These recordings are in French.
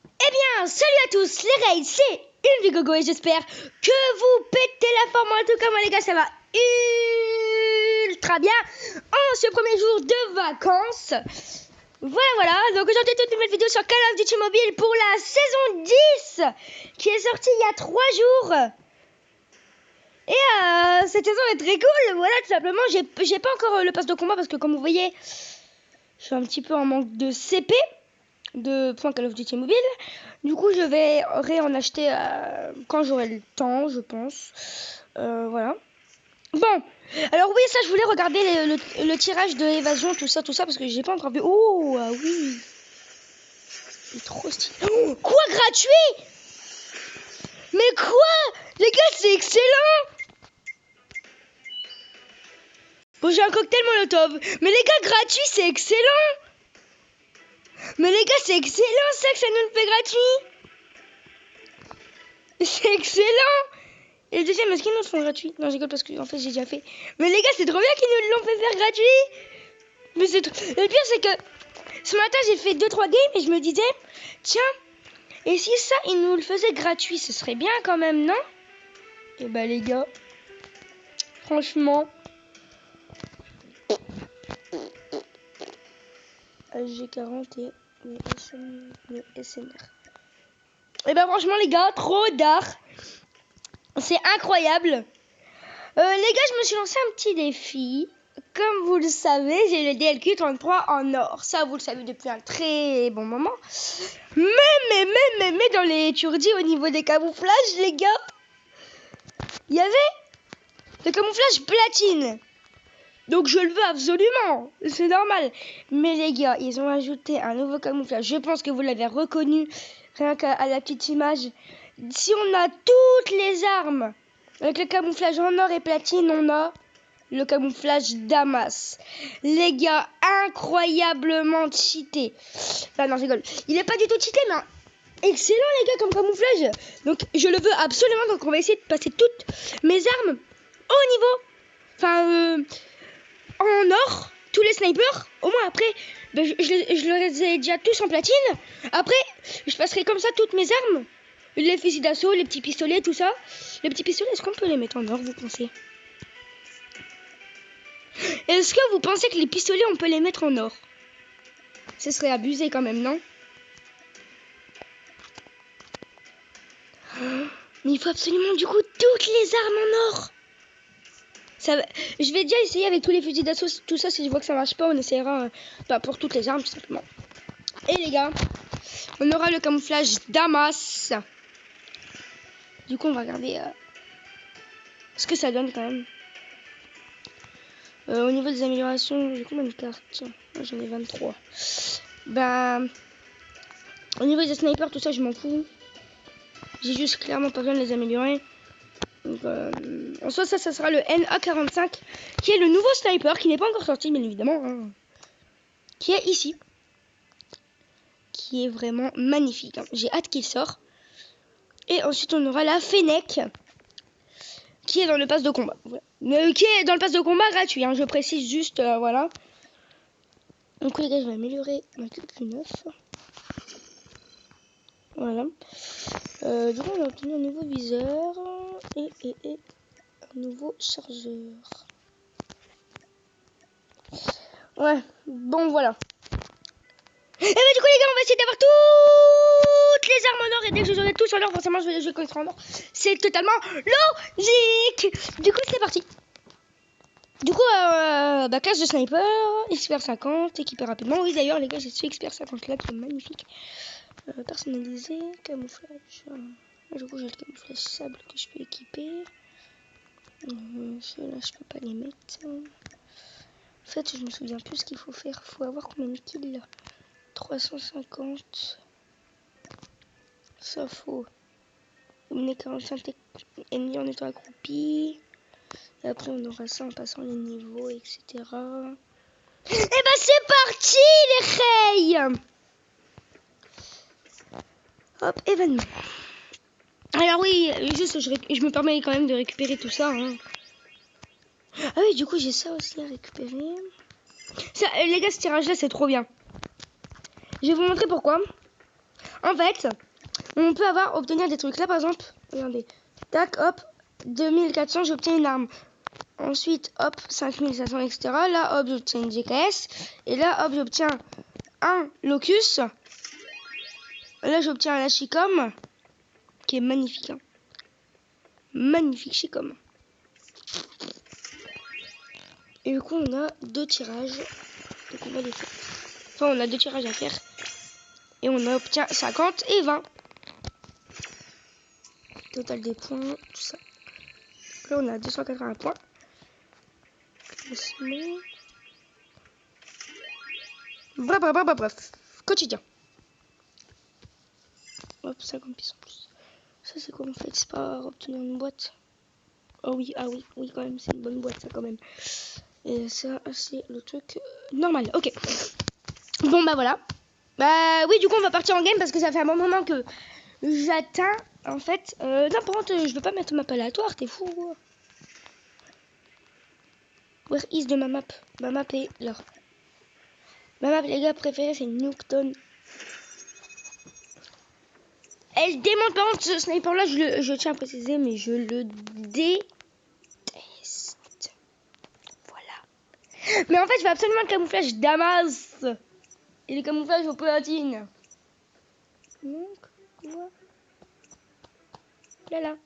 Eh bien, salut à tous, les Rails, c'est Ulvigogo et j'espère que vous pétez la forme. En tout cas, moi les gars, ça va ultra bien en ce premier jour de vacances. Voilà, donc aujourd'hui toute une nouvelle vidéo sur Call of Duty Mobile pour la saison 10 qui est sortie il y a 3 jours. Et cette saison est très cool, voilà, tout simplement. J'ai pas encore le pass de combat parce que comme vous voyez, je suis un petit peu en manque de CP. De points Call of Duty Mobile. Du coup, je vais en acheter quand j'aurai le temps, je pense. Voilà. Bon, alors oui, ça, je voulais regarder le tirage de évasion, tout ça, parce que j'ai pas encore vu. Oh, ah oui. Il est trop stylé. Oh, quoi, gratuit? Mais quoi? Les gars, c'est excellent. Bon, j'ai un cocktail Molotov. Mais les gars, gratuit, c'est excellent. Mais les gars, c'est excellent ça que ça nous le fait gratuit. C'est excellent. Et le deuxième, est-ce qu'ils nous le font gratuit? Non, j'écoute parce que en fait j'ai déjà fait. Mais les gars, c'est trop bien qu'ils nous l'ont fait faire gratuit. Mais c'est le pire, c'est que ce matin j'ai fait 2-3 games et je me disais, tiens, et si ça ils nous le faisaient gratuit, ce serait bien quand même, non? Et bah les gars, franchement, HG40 et le SMR. Et bah franchement les gars, trop d'art. C'est incroyable. Les gars, je me suis lancé un petit défi. Comme vous le savez, j'ai le DLQ-33 en or. Ça, vous le savez depuis un très bon moment. Mais dans les turdis, au niveau des camouflages, les gars, il y avait le camouflage platine. Donc, je le veux absolument. C'est normal. Mais les gars, ils ont ajouté un nouveau camouflage. Je pense que vous l'avez reconnu, rien qu'à la petite image. Si on a toutes les armes avec le camouflage en or et platine, on a le camouflage Damas. Les gars, incroyablement cheaté. Enfin non, je rigole. Il est pas du tout cheaté, mais excellent les gars comme camouflage. Donc je le veux absolument. Donc on va essayer de passer toutes mes armes au niveau. Enfin, en or. Tous les snipers. Au moins après, ben, je les ai déjà tous en platine. Après, je passerai comme ça toutes mes armes. Les fusils d'assaut, les petits pistolets, tout ça. Les petits pistolets, est-ce qu'on peut les mettre en or, vous pensez? Est-ce que vous pensez que les pistolets, on peut les mettre en or? Ce serait abusé quand même, non? Mais il faut absolument du coup toutes les armes en or. Je vais déjà essayer avec tous les fusils d'assaut, tout ça. Si je vois que ça marche pas, on essaiera pour toutes les armes tout simplement. Et les gars, on aura le camouflage Damas. Du coup, on va regarder ce que ça donne quand même. Au niveau des améliorations, j'ai combien de cartes? Tiens, j'en ai 23. Ben, au niveau des snipers, tout ça, je m'en fous. J'ai juste clairement pas besoin de les améliorer. Donc, en soi, ça sera le NA45, qui est le nouveau sniper, qui n'est pas encore sorti, bien évidemment. Hein, qui est ici. Qui est vraiment magnifique. Hein. J'ai hâte qu'il sorte. Et ensuite, on aura la Fennec, qui est dans le pass de combat. Voilà. Qui est dans le pass de combat gratuit. Hein, je précise juste, voilà. Donc, les gars, je vais améliorer ma QQ9. Voilà. Du coup, on a obtenu un nouveau viseur et un nouveau chargeur. Ouais, bon voilà. Et bah du coup les gars, on va essayer d'avoir toutes les armes en or. Et dès que je aurai tous en or, forcément je vais connaître en or. C'est totalement logique. Du coup c'est parti. Du coup, classe de sniper, expert 50, équipé rapidement. Oui d'ailleurs les gars, j'ai ce expert 50 là qui est magnifique. Personnalisé, camouflage. Du coup j'ai le camouflage sable que je peux équiper. Ceux-là je peux pas les mettre. En fait je me souviens plus ce qu'il faut faire. Faut avoir combien de kills là? 350. Ça faut éliminer 45 ennemis en étant accroupi. Et après on aura ça en passant les niveaux, etc. Et bah c'est parti les rails. Hop, événement. Alors oui, juste je me permets quand même de récupérer tout ça. Hein. Ah oui, du coup j'ai ça aussi à récupérer. Ça, les gars, ce tirage là c'est trop bien. Je vais vous montrer pourquoi. En fait, on peut obtenir des trucs. Là, par exemple, regardez. Tac, hop, 2400, j'obtiens une arme. Ensuite, hop, 5500, etc. Là, hop, j'obtiens une GKS. Et là, hop, j'obtiens un Locus. Là, j'obtiens un Lachicom, qui est magnifique. Hein. Magnifique Chicom. Et du coup, on a 2 tirages. Donc, on va les faire. Enfin, on a 2 tirages à faire. Et on obtient 50 et 20. Total des points, tout ça. Là, on a 280 points. Bref. Quotidien. Hop, 50 pièces en plus. Ça, c'est quoi en fait? C'est pas obtenir une boîte. Oh oui, ah oui, quand même, c'est une bonne boîte, ça, quand même. Et ça, c'est le truc normal. Ok. Bon, bah voilà. Bah oui, du coup, on va partir en game parce que ça fait un bon moment que j'atteins. En fait, n'importe, je veux pas mettre ma map aléatoire, t'es fou. Where is de ma map? Ma map est là. Ma map, les gars, préférée, c'est Nuketown. Elle démonte, par contre, ce sniper là, je tiens à préciser, mais je le déteste. Voilà. Mais en fait, je veux absolument le camouflage Damas. Et le camouflage au platine. Donc, quoi? Là.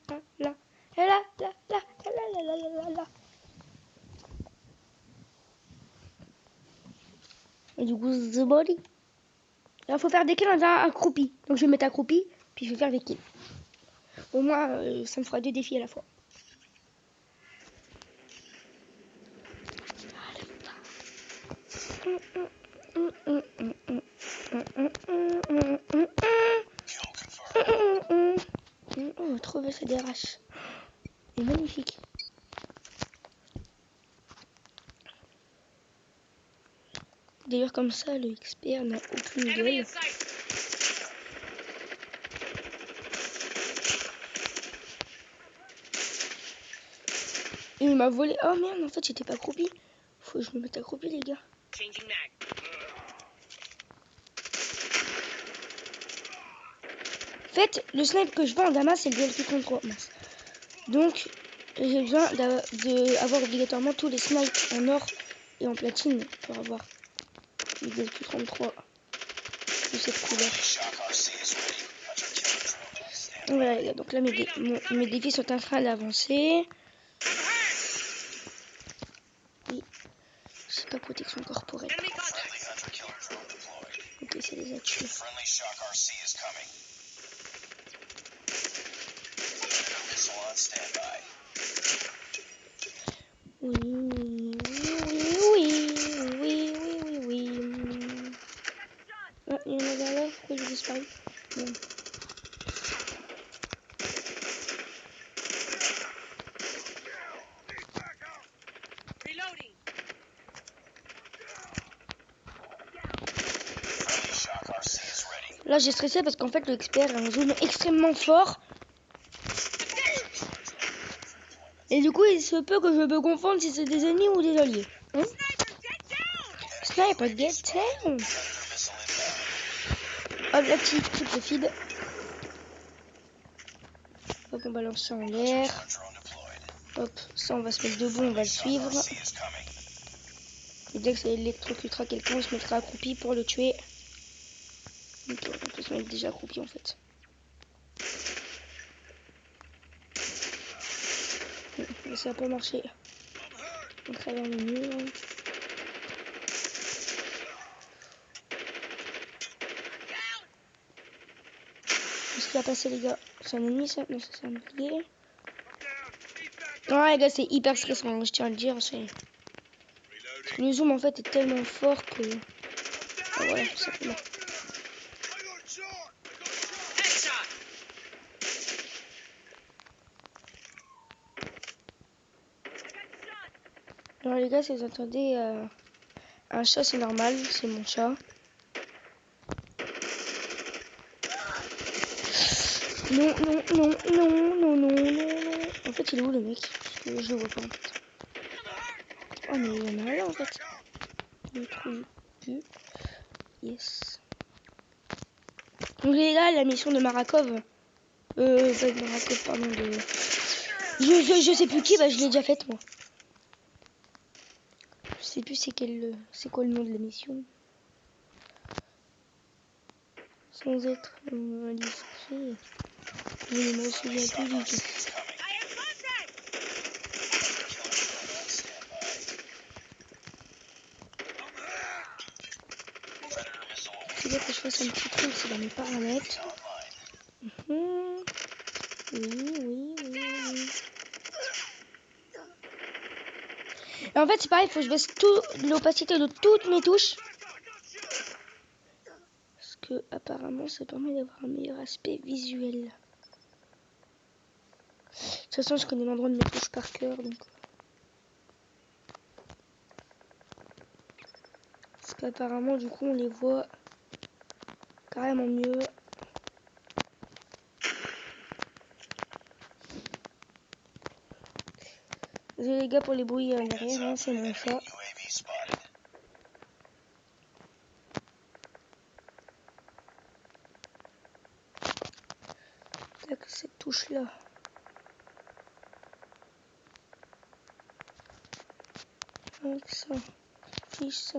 Et du coup, the body. Là, faut faire des kills en étant accroupi. Donc, je vais mettre accroupi, puis je vais faire des kills. Au moins, ça me fera 2 défis à la fois. Oh, trop belle, ça dérache. C'est magnifique. D'ailleurs, comme ça, le expert n'a aucune gueule. Il m'a volé. Oh merde, en fait, j'étais pas accroupi. Faut que je me mette accroupi, les gars. En fait, le snipe que je vends en Damas, c'est le DLQ-33. Donc, j'ai besoin d'avoir obligatoirement tous les snipes en or et en platine pour avoir le DLQ-33 de cette couleur. Voilà, les gars, donc là, mes défis sont en train d'avancer. Oui, c'est pas protection corporelle. Ok, ça les a tués. Oui. Ah, il y en a derrière, pourquoi il a disparu? Bon. Là, j'ai stressé parce qu'en fait, le expert a un zoom extrêmement fort. Et du coup, il se peut que je me confonde si c'est des ennemis ou des alliés. Hein? Sniper, get down! Hop, la petite triple feed. Hop, on balance ça en l'air. Hop, ça, on va se mettre debout, on va le suivre. Et dès que ça électrocutera quelqu'un, on se mettra accroupi pour le tuer. Ok, on peut se mettre déjà accroupi en fait. Mais ça n'a pas marché. On travers le mur. Qu'est-ce qui a passé, les gars? C'est un ennemi ça? Non, ça c'est un allié. Non, les gars, c'est hyper stressant, je tiens à le dire. Parce que le zoom en fait est tellement fort que. Ah, voilà, tout simplement. Alors, les gars, si vous entendez un chat, c'est normal, c'est mon chat. Non. En fait, il est où le mec? Parce que je le vois pas en fait. Oh, mais il y en a là en fait. Je le trouve plus. Yes. Donc les gars, la mission de Marakov, pas de Marakov, pardon, de... Je sais plus qui, bah je l'ai déjà faite moi. Je sais plus c'est quoi le nom de la mission. Sans être indiscret, je ne me souviens plus du tout. C'est bien que je fasse un petit truc, c'est dans mes paramètres. Oui. Et en fait, c'est pareil, il faut que je baisse l'opacité de toutes mes touches. Parce que apparemment, ça permet d'avoir un meilleur aspect visuel. De toute façon, je connais l'endroit de mes touches par cœur, donc. Parce qu'apparemment, du coup, on les voit carrément mieux. Désolé les gars pour les bruits derrière, hein, c'est mon chat. Tac, cette touche là. Avec ça. Fiche ça.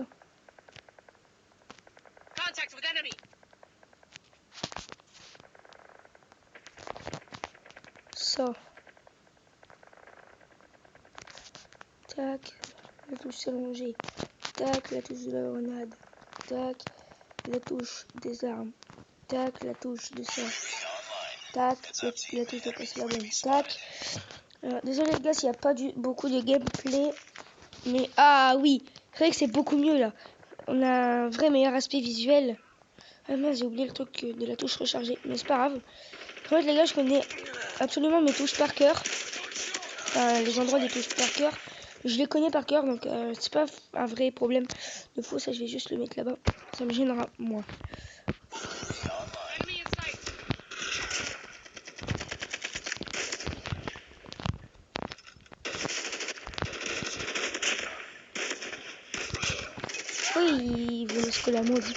Ça. Tac, la touche s'allonger. Tac, la touche de la grenade. Tac, la touche des armes. Tac, la touche de ça. Tac, la touche de passer la bombe. Tac. Désolé les gars s'il n'y a pas beaucoup de gameplay. Mais ah oui, c'est vrai que c'est beaucoup mieux là. On a un vrai meilleur aspect visuel. Ah mince, j'ai oublié le truc de la touche rechargée. Mais c'est pas grave. En fait les gars, je connais absolument mes touches par cœur. Enfin, les endroits des touches par cœur. Je les connais par cœur, donc c'est pas un vrai problème de faux. Ça, je vais juste le mettre là-bas. Ça me gênera moins. Oui, il veut ce que la maudit.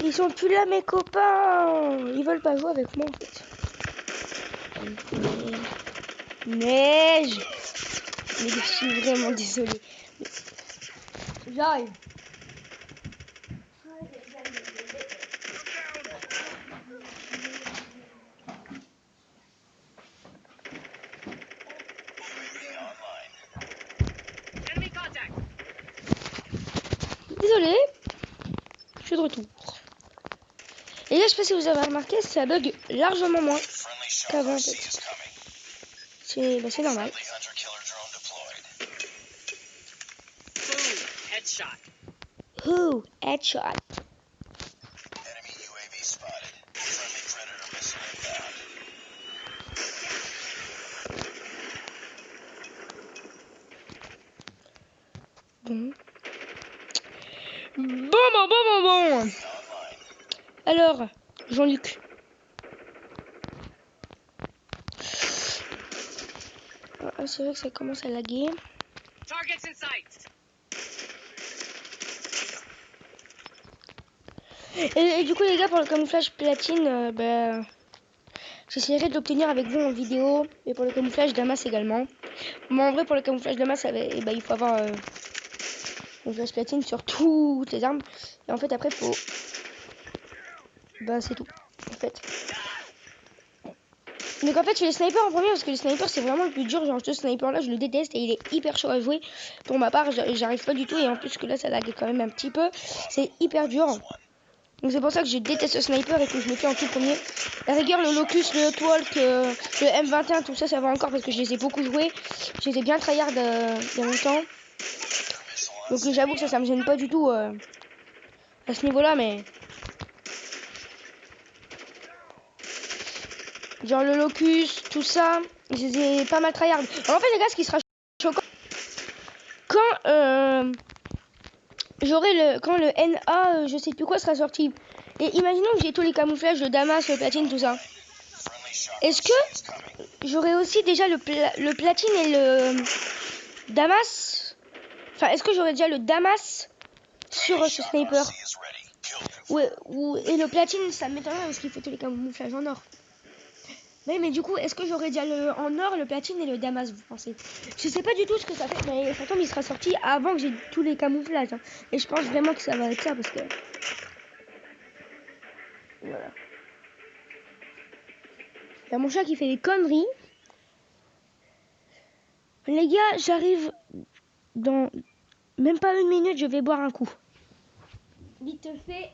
Ils sont plus là mes copains. Ils veulent pas jouer avec moi en fait. Neige. Mais je suis vraiment désolée. J'arrive. Désolée. Je suis de retour. Et là, je sais pas si vous avez remarqué, ça bug largement moins qu'avant en fait. C'est normal. Ouh, headshot. Bon. Alors, Jean-Luc. Ah, c'est vrai que ça commence à laguer. Et du coup, les gars, pour le camouflage platine, j'essaierai de l'obtenir avec vous en vidéo. Et pour le camouflage Damas également. Mais en vrai, pour le camouflage Damas, il faut avoir camouflage platine sur toutes les armes. Et en fait, après, faut... c'est tout. En fait. Donc en fait, je fais les snipers en premier parce que les snipers, c'est vraiment le plus dur. Genre, ce sniper-là, je le déteste et il est hyper chaud à jouer. Pour ma part, j'arrive pas du tout. Et en plus que là, ça lag quand même un petit peu. C'est hyper dur. Donc c'est pour ça que je déteste ce sniper et que je le fais en tout premier. La rigueur, le Locus, le Hotwalk, le M21, tout ça, ça va encore parce que je les ai beaucoup joués. J'étais bien tryhard il y a longtemps. Donc j'avoue que ça me gêne pas du tout à ce niveau-là, mais... Genre le Locus, tout ça, je les ai pas mal tryhard. En fait les gars, ce qui sera choquant, quand j'aurai quand le NA, je sais plus quoi, sera sorti. Et imaginons que j'ai tous les camouflages, le Damas, le platine, tout ça. Est-ce que j'aurai aussi déjà le platine et le Damas? Enfin, est-ce que j'aurai déjà le Damas sur ce sniper? Et le platine, ça m'étonnerait parce qu'il faut tous les camouflages en or. Mais du coup, est-ce que j'aurai déjà en or le platine et le Damas, vous pensez? Je sais pas du tout ce que ça fait, mais ça tombe, il sera sorti avant que j'ai tous les camouflages. Hein. Et je pense vraiment que ça va être ça parce que... Voilà. Il y a mon chat qui fait des conneries. Les gars, j'arrive dans même pas une minute, je vais boire un coup. Vite fait.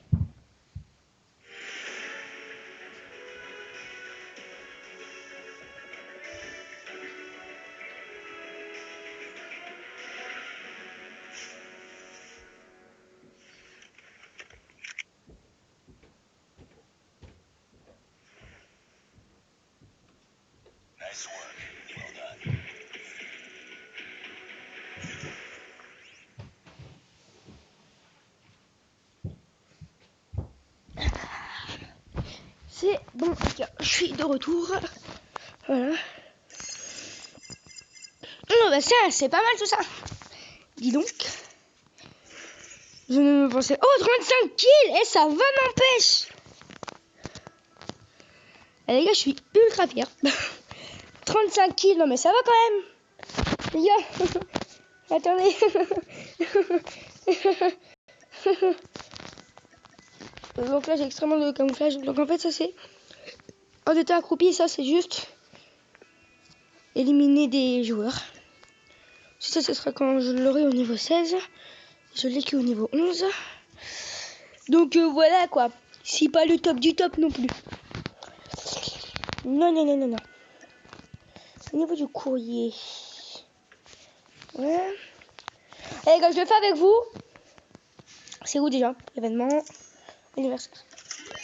Nice work. Well done. C'est bon, les gars, je suis de retour. Voilà. Non, bah c'est pas mal tout ça. Dis donc. Je ne me pensais... Oh, 35 kills. Et ça va, n'empêche. Les gars, je suis ultra fier. 35 kills, non mais ça va quand même. Les gars, attendez. Donc là, j'ai extrêmement de camouflage. Donc en fait, ça c'est... En état accroupi, ça c'est juste... éliminer des joueurs. Ça, ce sera quand je l'aurai au niveau 16. Je l'ai qu'au niveau 11. Donc voilà quoi. C'est pas le top du top non plus. Non, non, non, non, non. Au niveau du courrier. Ouais. Allez, quand je le fais avec vous. C'est où déjà? Événement. Anniversaire.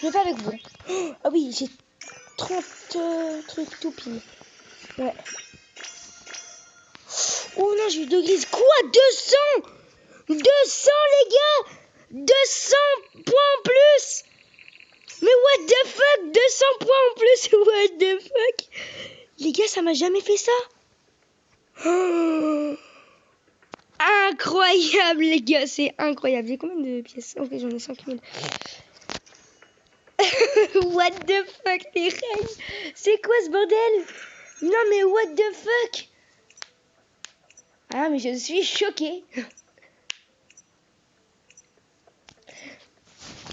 Je le fais avec vous. Oh, ah oui, j'ai 30 trucs tout pile. Ouais. Oh non, j'ai eu 2 grises. Quoi? 200 200 les gars 200 points en plus. Mais what the fuck? 200 points en plus. What the fuck? Les gars, ça m'a jamais fait ça. Oh, incroyable les gars, c'est incroyable. J'ai combien de pièces? Ok, j'en ai 5000. What the fuck les reines? C'est quoi ce bordel? Non mais what the fuck? Ah mais je suis choquée.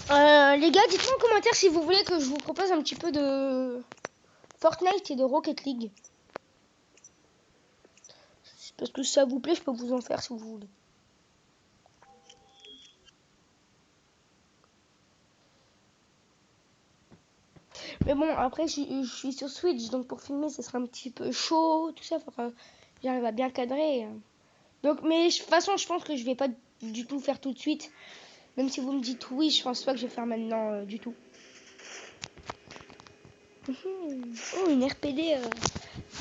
Les gars, dites-moi en commentaire si vous voulez que je vous propose un petit peu de Fortnite et de Rocket League. Parce que si ça vous plaît, je peux vous en faire si vous voulez. Mais bon, après, je suis sur Switch, donc pour filmer, ça sera un petit peu chaud, tout ça. J'arrive à bien cadrer. Donc, mais de toute façon, je pense que je vais pas du tout faire tout de suite. Même si vous me dites oui, je pense pas que je vais faire maintenant du tout. Oh, une RPD.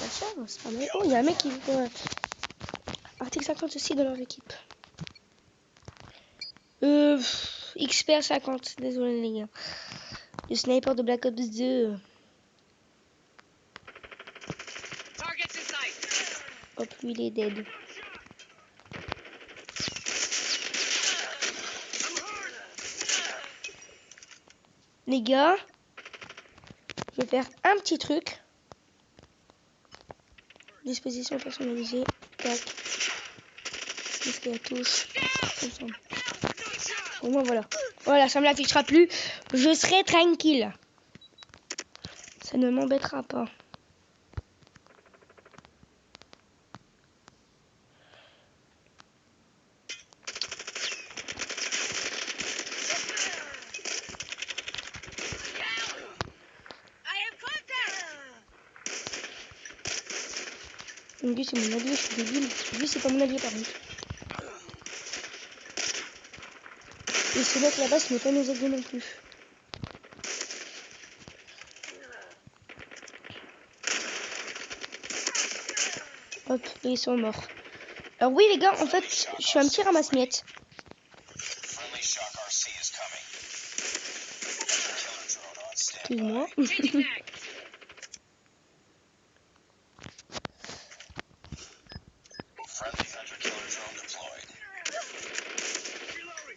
Machin, c'est pas mal. Oh, il y a un mec qui... Article 50 aussi dans leur équipe. XPR 50, désolé les gars. Le sniper de Black Ops 2. Hop, lui il est dead. Les gars, je vais faire un petit truc. Disposition personnalisée. Tac. Qu'est-ce que la touche? Comme ça. Au moins voilà. Voilà, ça me l'affichera plus. Je serai tranquille. Ça ne m'embêtera pas. Lui c'est mon allié, je suis débile. Lui c'est pas mon allié par contre. Et ce mec là-bas ce n'est pas nos alliés non plus. Hop, et ils sont morts. Alors oui les gars, en fait, je suis un petit ramasse-miettes. shock RC is coming. Killer drone on standby. Excuse-moi. Friendly hunter killer drone deployed. UAV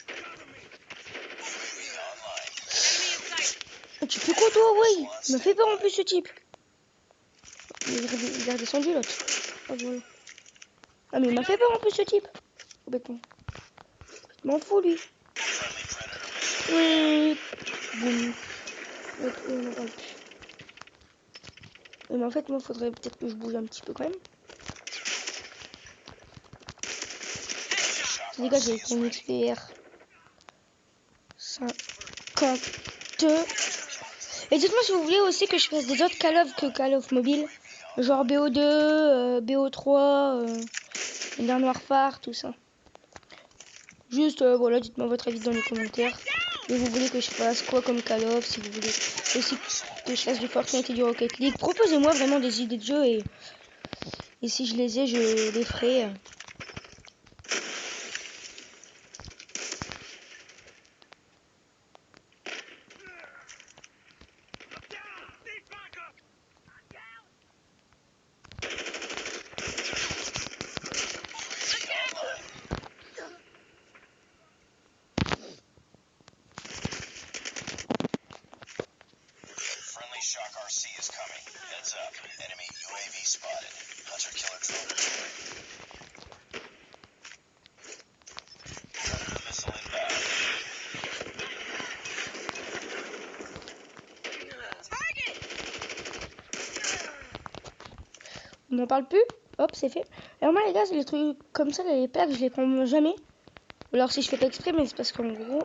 online. Tu fais quoi toi, ouais? Il m'a fait peur en plus ce type. Il est redescendu l'autre. Ah voilà. Ah mais il m'a fait peur en plus ce type. Complètement. Je m'en fous lui. Oui. Boum. L'autre, on n'en parle plus. Mais en fait moi faudrait peut-être que je bouge un petit peu quand même. Les gars, j'ai mon XPR 52. Et dites-moi si vous voulez aussi que je fasse des autres Call of que Call of mobile. Genre BO2, BO3, Modern Warfare, tout ça. Juste, voilà, dites-moi votre avis dans les commentaires. Et vous voulez que je fasse quoi comme Call of, si vous voulez aussi que je fasse du Fortnite et du Rocket League. Proposez-moi vraiment des idées de jeu et si je les ai, je les ferai. Friendly shock RC is coming. Heads up. Enemy UAV spotted. Hunter killer drone deployed. Predator missile inbound. On n'en parle plus. Hop, c'est fait. Alors moi les gars, les trucs comme ça, les perks, je les prends jamais. Ou alors si je fais pas exprès, mais c'est parce qu'en gros,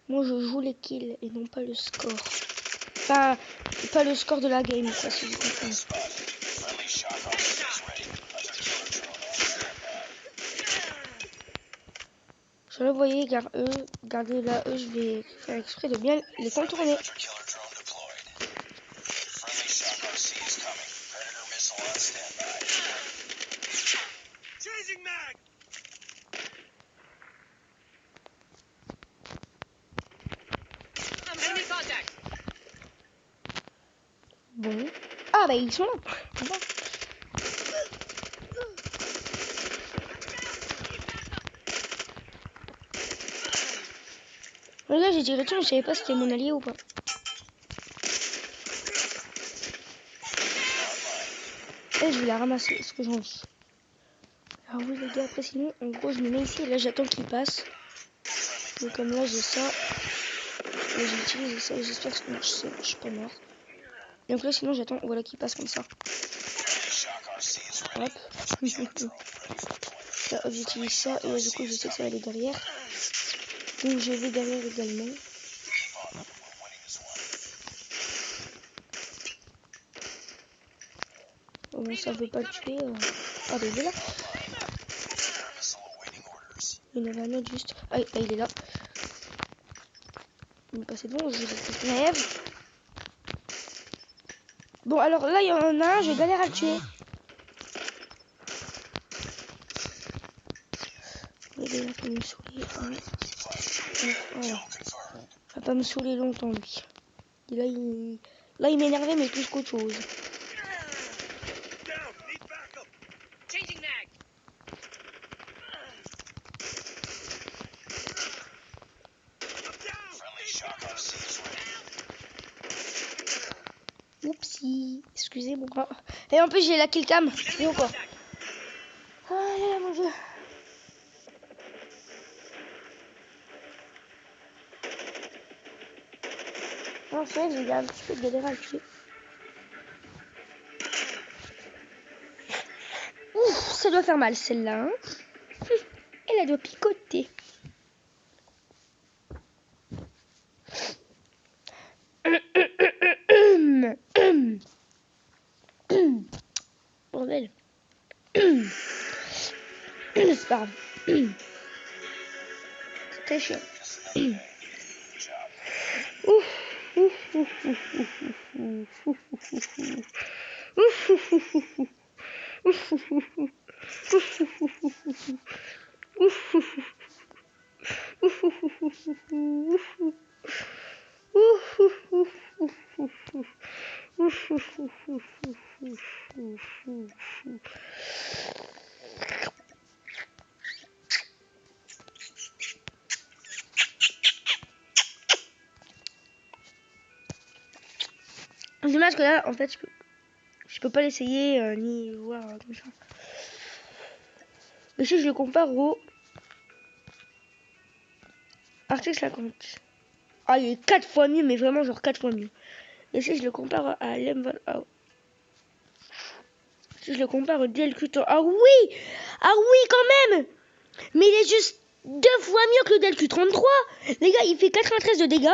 moi je joue les kills et non pas le score. Enfin, pas le score de la game, quoi, si vous comprenez. Friendly shock RC is ready. Hunter killer drone on standby. Je le voyais, gardez là, eux, je vais faire exprès de bien les contourner. Hunter killer drone deployed. Friendly shock RC is coming. Predator missile on standby. Changing mag. Enemy contact. Bon. Ah bah ils sont là. Bon. Là j'ai tiré dessus, mais je savais pas si c'était mon allié ou pas. Et je vais la ramasser, ce que j'en dis. Alors oui les gars, après sinon, en gros je me mets ici et là j'attends qu'il passe. Donc comme là j'ai ça. Et j'utilise ça et j'espère que ça marche, je suis pas mort. Donc là sinon j'attends, voilà qu'il passe comme ça. Hop. Là hop, j'utilise ça et là du coup je sais que ça va aller derrière. Donc je vais derrière également. Bon, ça veut pas le tuer. Ah bah il est là. Il y en avait un autre juste. Ah là il est là. Il est passé devant, je rêve. Bon alors là il y en a un, je galère à le tuer. Il va pas me saouler. Voilà. Il va pas me saouler longtemps lui. Et là il m'énervait mais plus qu'autre chose. Oupsie, excusez-moi. Et en plus j'ai la kill cam. Et encore. Ah là là mon dieu. En fait j'ai un petit peu de galère à le tuer. Ouf, ça doit faire mal celle-là. Hein. Elle doit picoter. Bordel. C'est pas grave. C'est très chiant. Dommage que là, en fait, je peux pas l'essayer ni voir comme ça. Mais si je le compare au Arctic 50. Ah, il est 4 fois mieux, mais vraiment genre 4 fois mieux. Et si je le compare à l'M20. Si je le compare au DLQ-100. Ah oui! Ah oui, quand même! Mais il est juste 2 fois mieux que le DLQ-33. Les gars, il fait 93 de dégâts.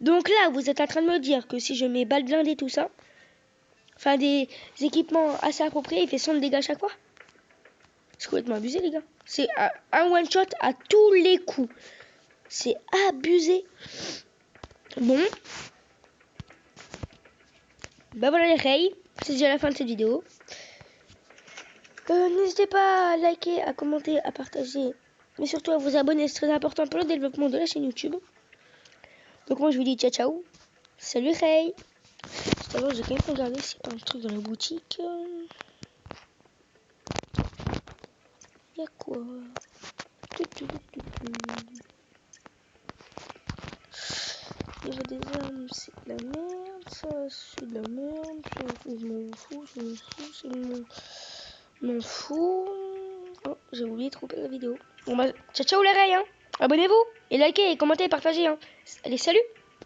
Donc là, vous êtes en train de me dire que si je mets balles blindées, tout ça, enfin des équipements assez appropriés, il fait 100 de dégâts à chaque fois. C'est complètement abusé, les gars. C'est un one-shot à tous les coups. C'est abusé. Bon. Bah voilà les rails. C'est déjà la fin de cette vidéo. N'hésitez pas à liker, à commenter, à partager. Mais surtout à vous abonner. C'est très important pour le développement de la chaîne YouTube. Donc moi je vous dis ciao ciao. Salut Ray. Tout à l'heure j'ai quand même regardé s'il y a un truc dans la boutique. Il y a quoi? Il y a des armes, c'est de la merde, ça c'est de la merde, ça je m'en fous, je m'en fous. Oh, j'ai oublié de couper la vidéo. Bon bah, ciao ciao les rails, hein. Abonnez-vous, et likez, et commentez, et partagez, hein. Allez, salut!